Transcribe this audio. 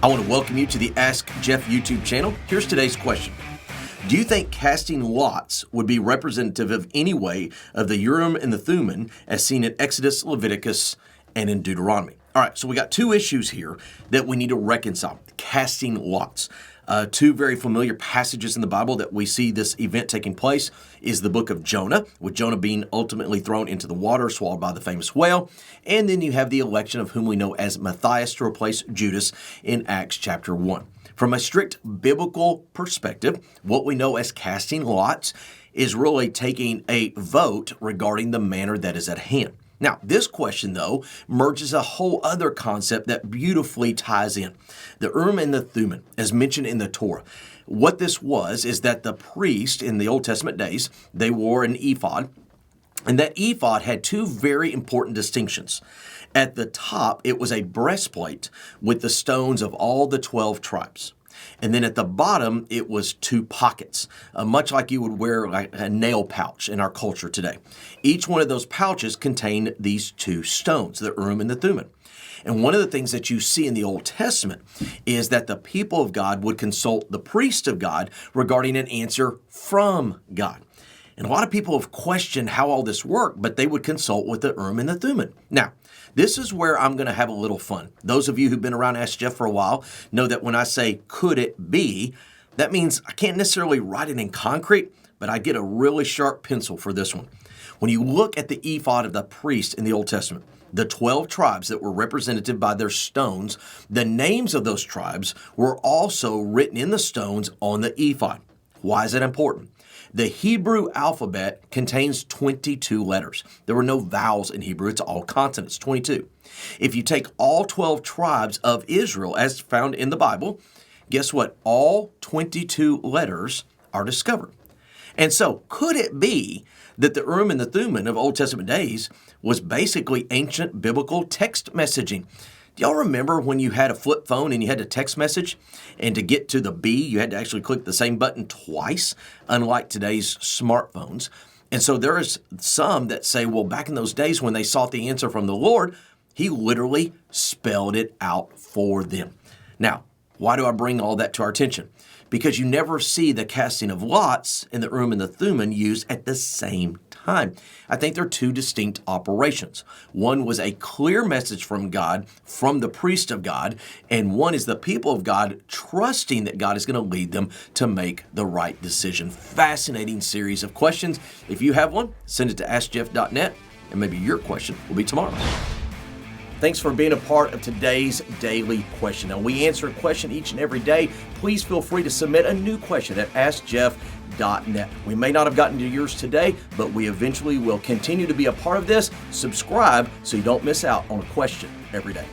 I want to welcome you to the Ask Jeff YouTube channel. Here's today's question. Do you think casting lots would be representative of any way of the Urim and the Thummim as seen in Exodus, Leviticus, and in Deuteronomy? All right, so we got two issues here that we need to reconcile. Casting lots. Two very familiar passages in the Bible that we see this event taking place is the book of Jonah, with Jonah being ultimately thrown into the water, swallowed by the famous whale. And then you have the election of whom we know as Matthias to replace Judas in Acts chapter 1. From a strict biblical perspective, what we know as casting lots is really taking a vote regarding the matter that is at hand. Now, this question, though, merges a whole other concept that beautifully ties in. The Urim and the Thummim, as mentioned in the Torah. What this was is that the priest in the Old Testament days, they wore an ephod, and that ephod had two very important distinctions. At the top, it was a breastplate with the stones of all the 12 tribes. And then at the bottom, it was two pockets, much like you would wear like a nail pouch in our culture today. Each one of those pouches contained these two stones, the Urim and the Thummim. And one of the things that you see in the Old Testament is that the people of God would consult the priest of God regarding an answer from God. And a lot of people have questioned how all this worked, but they would consult with the Urim and the Thummim. Now, this is where I'm going to have a little fun. Those of you who've been around Ask Jeff for a while know that when I say, could it be, that means I can't necessarily write it in concrete, but I get a really sharp pencil for this one. When you look at the ephod of the priest in the Old Testament, the 12 tribes that were represented by their stones, the names of those tribes were also written in the stones on the ephod. Why is that important? The Hebrew alphabet contains 22 letters. There were no vowels in Hebrew. It's all consonants, 22. If you take all 12 tribes of Israel as found in the Bible, guess what? All 22 letters are discovered. And so could it be that the Urim and the Thummim of Old Testament days was basically ancient biblical text messaging? Do y'all remember when you had a flip phone and you had to text message, and to get to the B, you had to actually click the same button twice, unlike today's smartphones? And so there is some that say, well, back in those days when they sought the answer from the Lord, he literally spelled it out for them. Now, why do I bring all that to our attention? Because you never see the casting of lots in the Urim and the Thummim used at the same time. I think they're two distinct operations. One was a clear message from God, from the priest of God, and one is the people of God trusting that God is going to lead them to make the right decision. Fascinating series of questions. If you have one, send it to AskJeff.net, and maybe your question will be tomorrow. Thanks for being a part of today's daily question. Now, we answer a question each and every day. Please feel free to submit a new question at AskJeff.net. We may not have gotten to yours today, but we eventually will continue to be a part of this. Subscribe so you don't miss out on a question every day.